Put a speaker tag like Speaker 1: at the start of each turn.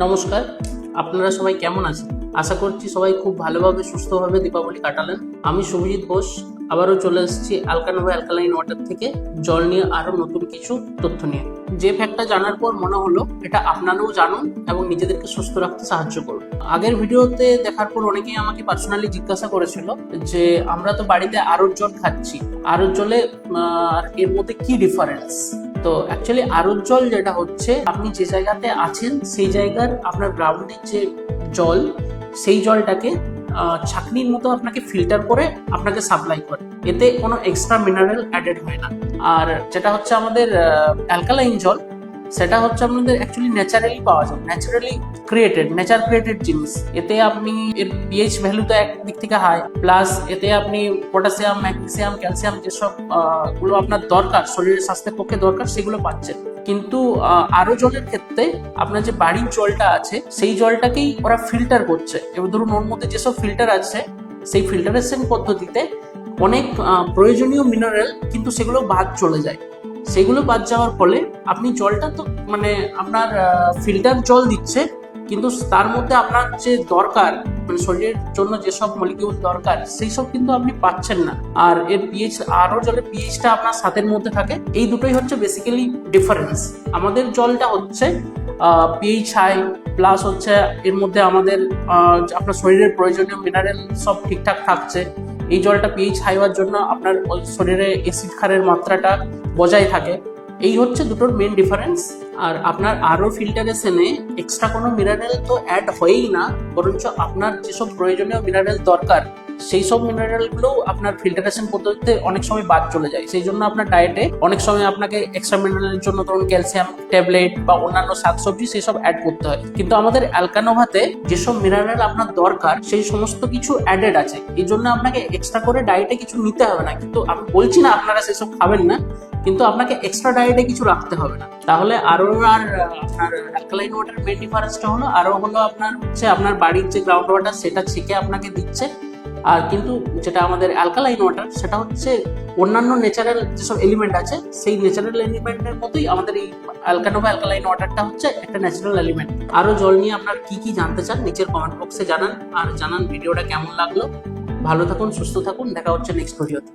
Speaker 1: নমস্কার, আপনারা সবাই কেমন আছেন? আশা করছি সবাই খুব ভালোভাবে সুস্থভাবে দীপাবলি কাটালেন। আমি শুভজিৎ ঘোষ আবারও চলে এসেছি আলকানোভা অ্যালকালাইন ওয়াটার থেকে জল নিয়ে আরো নতুন কিছু তথ্য নিয়ে। যে ফ্যাক্টটা জানার পর মনে হলো এটা আপনারাও জানুন এবং নিজেদেরকে সুস্থ রাখতে সাহায্য করুন। আগের ভিডিওতে দেখার পর অনেকেই আমাকে পার্সোনালি জিজ্ঞাসা করেছিল যে আমরা তো বাড়িতে আরোর জল খাচ্ছি, আরোর জলে এর মধ্যে কি ডিফারেন্স। তো অ্যাকচুয়ালি আরোর জল যেটা হচ্ছে, আপনি যে জায়গাতে আছেন সেই জায়গার আপনার গ্রাউন্ডের যে জল, সেই জলটাকে ছাঁকনির মতো আপনাকে ফিল্টার করে আপনাকে সাপ্লাই করে। এতে কোনো এক্সট্রা মিনারেল অ্যাডেড হয় না। আর যেটা হচ্ছে আমাদের অ্যালকালাইন জল, সেটা হচ্ছে আপনাদের অ্যাকচুয়ালি ন্যাচারালি পাওয়া যায়, ন্যাচারালি ক্রিয়েটেড, নেচার ক্রিয়েটেড জিনিস। এতে আপনি এর পিএইচ ভ্যালু তো একদিক থেকে হাই, প্লাস এতে আপনি পটাশিয়াম, ম্যাগনেসিয়াম, ক্যালসিয়াম যেসব গুলো আপনার দরকার, শরীরের স্বাস্থ্যের পক্ষে দরকার, সেগুলো পাচ্ছেন। কিন্তু আরো জলের ক্ষেত্রে আপনার যে বাড়ির জলটা আছে সেই জলটাকেই ওরা ফিল্টার করছে। এবার ধরুন ওর মধ্যে যেসব ফিল্টার আছে, সেই ফিল্টারেশন পদ্ধতিতে অনেক প্রয়োজনীয় মিনারেল কিন্তু সেগুলো বাদ চলে যায়। সেগুলো বাদ যাওয়ার ফলে আপনি জলটা তো মানে আপনার ফিল্টার জল দিচ্ছে, কিন্তু তার মধ্যে আপনার যে দরকার, মানে শরীরের জন্য যেসব মলিকিউল দরকার, সেই সব কিন্তু আপনি পাচ্ছেন না। আর এর পিএইচ, আরও জলের পিএইচটা আপনার সাতের মধ্যে থাকে। এই দুটোই হচ্ছে বেসিক্যালি ডিফারেন্স। আমাদের জলটা হচ্ছে পিএইচ হাই, প্লাস হচ্ছে এর মধ্যে আমাদের আপনার শরীরের প্রয়োজনীয় মিনারেল সব ঠিকঠাক থাকছে। এই জলটা পিএইচ হাই হওয়ার জন্য আপনার শরীরে অ্যাসিড ক্ষারের মাত্রাটা বজায় থাকে। এই হচ্ছে দুটোর মেন ডিফারেন্স। আর আপনার আরও ফিল্টারেশনে এক্সট্রা কোনো মিনারেল তো অ্যাড হয়ই না, বরঞ্চ আপনার যেসব প্রয়োজনীয় মিনারেল দরকার সেই সব মিনারেলগুলোও আপনার ফিল্টারেশন পদ্ধতিতে অনেক সময় বাদ চলে যায়। সেই জন্য আপনার ডায়েটে অনেক সময় আপনাকে এক্সট্রা মিনারেলের জন্য ধরুন ক্যালসিয়াম ট্যাবলেট বা অন্যান্য শাকসবজি সেসব অ্যাড করতে হয়। কিন্তু আমাদের অ্যালকানোভাতে যেসব মিনারেল আপনার দরকার সেই সমস্ত কিছু অ্যাডেড আছে। এই জন্য আপনাকে এক্সট্রা করে ডায়েটে কিছু নিতে হবে না। কিন্তু আমি বলছি না আপনারা সেসব খাবেন না, কিন্তু আপনাকে এক্সট্রা ডায়েটে কিছু রাখতে হবে না। তাহলে আরও আর আপনার অ্যালকালাইন ওয়াটার মেন ডিফারেন্সটা হলো, আরও হলো আপনার হচ্ছে আপনার বাড়ির যে গ্রাউন্ড ওয়াটার সেটা ছেঁকে আপনাকে দিচ্ছে। আর কিন্তু যেটা আমাদের অ্যালকালাইন ওয়াটার, সেটা হচ্ছে অন্যান্য ন্যাচারাল যেসব এলিমেন্ট আছে সেই ন্যাচারাল এলিমেন্টের মতোই আমাদের এই অ্যালকানোভা অ্যালকালাইন ওয়াটারটা হচ্ছে একটা ন্যাচারাল এলিমেন্ট। আরও জল নিয়ে আপনার কি কি জানতে চান নিচের কমেন্ট বক্সে জানান। আর জানান ভিডিওটা কেমন লাগলো। ভালো থাকুন, সুস্থ থাকুন, দেখা হচ্ছে নেক্সট ভিডিওতে।